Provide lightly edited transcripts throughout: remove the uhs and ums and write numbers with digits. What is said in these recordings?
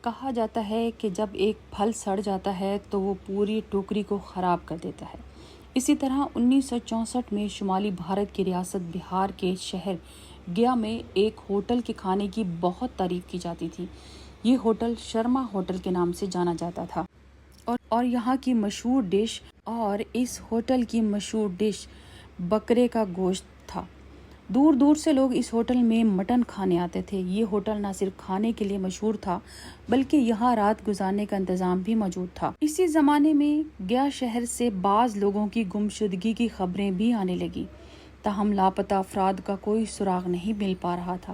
کہا جاتا ہے کہ جب ایک پھل سڑ جاتا ہے تو وہ پوری ٹوکری کو خراب کر دیتا ہے۔ اسی طرح 1964 میں شمالی بھارت کی ریاست بہار کے شہر گیا میں ایک ہوٹل کے کھانے کی بہت تعریف کی جاتی تھی۔ یہ ہوٹل شرما ہوٹل کے نام سے جانا جاتا تھا اور یہاں کی مشہور ڈش بکرے کا گوشت تھا۔ دور دور سے لوگ اس ہوٹل میں مٹن کھانے آتے تھے۔ یہ ہوٹل نہ صرف کھانے کے لیے مشہور تھا بلکہ یہاں رات گزارنے کا انتظام بھی موجود تھا۔ اسی زمانے میں گیا شہر سے بعض لوگوں کی گمشدگی کی خبریں بھی آنے لگیں، تاہم لاپتہ افراد کا کوئی سراغ نہیں مل پا رہا تھا۔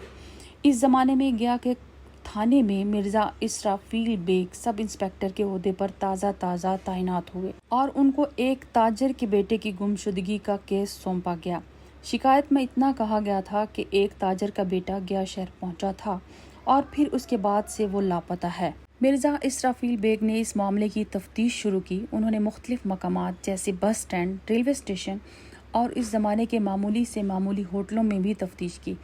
اس زمانے میں گیا کے تھانے میں مرزا اسرافیل بیگ سب انسپکٹر کے عہدے پر تازہ تعینات ہوئے اور ان کو ایک تاجر کے بیٹے کی گمشدگی کا کیس سونپا گیا۔ شکایت میں اتنا کہا گیا تھا کہ ایک تاجر کا بیٹا گیا شہر پہنچا تھا اور پھر اس کے بعد سے وہ لاپتہ ہے۔ مرزا اسرافیل بیگ نے اس معاملے کی تفتیش شروع کی۔ انہوں نے مختلف مقامات جیسے بس سٹینڈ، ریلوے اسٹیشن اور اس زمانے کے معمولی سے معمولی ہوٹلوں میں بھی تفتیش کی،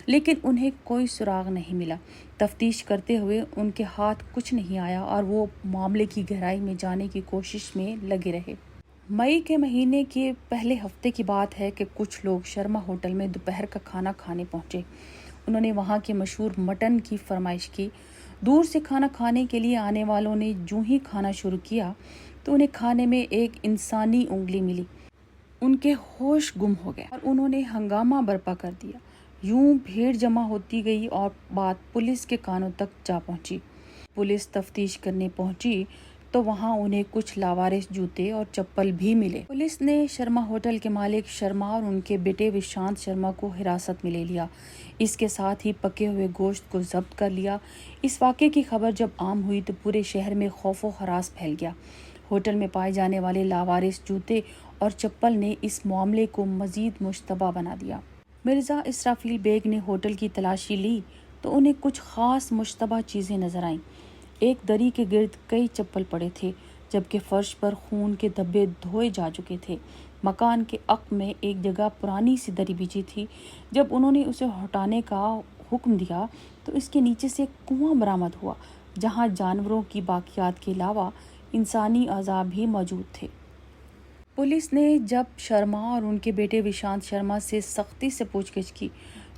لیکن انہیں کوئی سراغ نہیں ملا۔ تفتیش کرتے ہوئے ان کے ہاتھ کچھ نہیں آیا اور وہ معاملے کی گہرائی میں جانے کی کوشش میں لگے رہے۔ مئی کے مہینے کے پہلے ہفتے کی بات ہے کہ کچھ لوگ شرما ہوٹل میں دوپہر کا کھانا کھانے پہنچے۔ انہوں نے وہاں کے مشہور مٹن کی فرمائش کی۔ دور سے کھانا کھانے کے لیے آنے والوں نے جو ہی کھانا شروع کیا تو انہیں کھانے میں ایک انسانی انگلی ملی۔ ان کے ہوش گم ہو گئے اور انہوں نے ہنگامہ برپا کر دیا۔ یوں بھیڑ جمع ہوتی گئی اور بات پولیس کے کانوں تک جا پہنچی۔ پولیس تفتیش کرنے پہنچی تو وہاں انہیں کچھ لاوارث جوتے اور چپل بھی ملے۔ پولیس نے شرما ہوٹل کے مالک شرما اور ان کے بیٹے وشانت شرما کو حراست میں لے لیا۔ اس کے ساتھ ہی پکے ہوئے گوشت کو ضبط کر لیا۔ اس واقعے کی خبر جب عام ہوئی تو پورے شہر میں خوف و ہراس پھیل گیا۔ ہوٹل میں پائے جانے والے لاوارث جوتے اور چپل نے اس معاملے کو مزید مشتبہ بنا دیا۔ مرزا اسرافیل بیگ نے ہوٹل کی تلاشی لی تو انہیں کچھ خاص مشتبہ چیزیں نظر آئیں۔ ایک دری کے گرد کئی چپل پڑے تھے جبکہ فرش پر خون کے دھبے دھوئے جا چکے تھے۔ مکان کے عقب میں ایک جگہ پرانی سی دری بچھی تھی۔ جب انہوں نے اسے ہٹانے کا حکم دیا تو اس کے نیچے سے ایک کنواں برآمد ہوا جہاں جانوروں کی باقیات کے علاوہ انسانی اعضاء بھی موجود تھے۔ پولیس نے جب شرما اور ان کے بیٹے وشانت شرما سے سختی سے پوچھ گچھ کی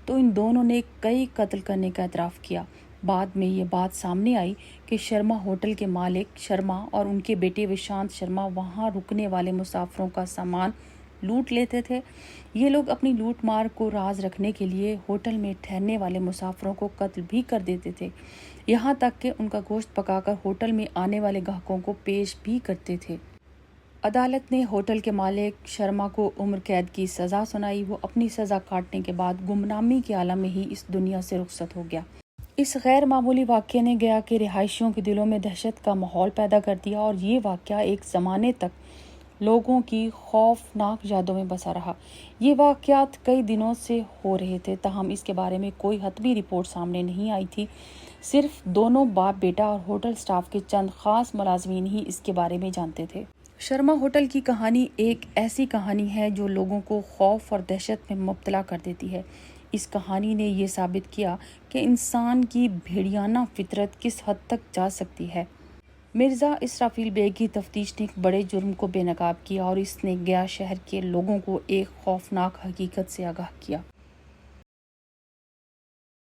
تو ان دونوں نے کئی قتل کرنے کا اعتراف کیا۔ بعد میں یہ بات سامنے آئی کہ شرما ہوٹل کے مالک شرما اور ان کے بیٹے وشانت شرما وہاں رکنے والے مسافروں کا سامان لوٹ لیتے تھے۔ یہ لوگ اپنی لوٹ مار کو راز رکھنے کے لیے ہوٹل میں ٹھہرنے والے مسافروں کو قتل بھی کر دیتے تھے، یہاں تک کہ ان کا گوشت پکا کر ہوٹل میں آنے والے گاہکوں کو پیش بھی کرتے تھے۔ عدالت نے ہوٹل کے مالک شرما کو عمر قید کی سزا سنائی۔ وہ اپنی سزا کاٹنے کے بعد گمنامی کے عالم میں ہی اس دنیا سے رخصت ہو گیا۔ اس غیر معمولی واقعے نے گیا کے رہائشیوں کے دلوں میں دہشت کا ماحول پیدا کر دیا اور یہ واقعہ ایک زمانے تک لوگوں کی خوفناک یادوں میں بسا رہا۔ یہ واقعات کئی دنوں سے ہو رہے تھے تاہم اس کے بارے میں کوئی حتمی رپورٹ سامنے نہیں آئی تھی۔ صرف دونوں باپ بیٹا اور ہوٹل سٹاف کے چند خاص ملازمین ہی اس کے بارے میں جانتے تھے۔ شرما ہوٹل کی کہانی ایک ایسی کہانی ہے جو لوگوں کو خوف اور دہشت میں مبتلا کر دیتی ہے۔ اس کہانی نے یہ ثابت کیا کہ انسان کی بھیڑیانہ فطرت کس حد تک جا سکتی ہے۔ مرزا اسرافیل بیگ کی تفتیش نے ایک بڑے جرم کو بے نقاب کیا اور اس نے گیا شہر کے لوگوں کو ایک خوفناک حقیقت سے آگاہ کیا۔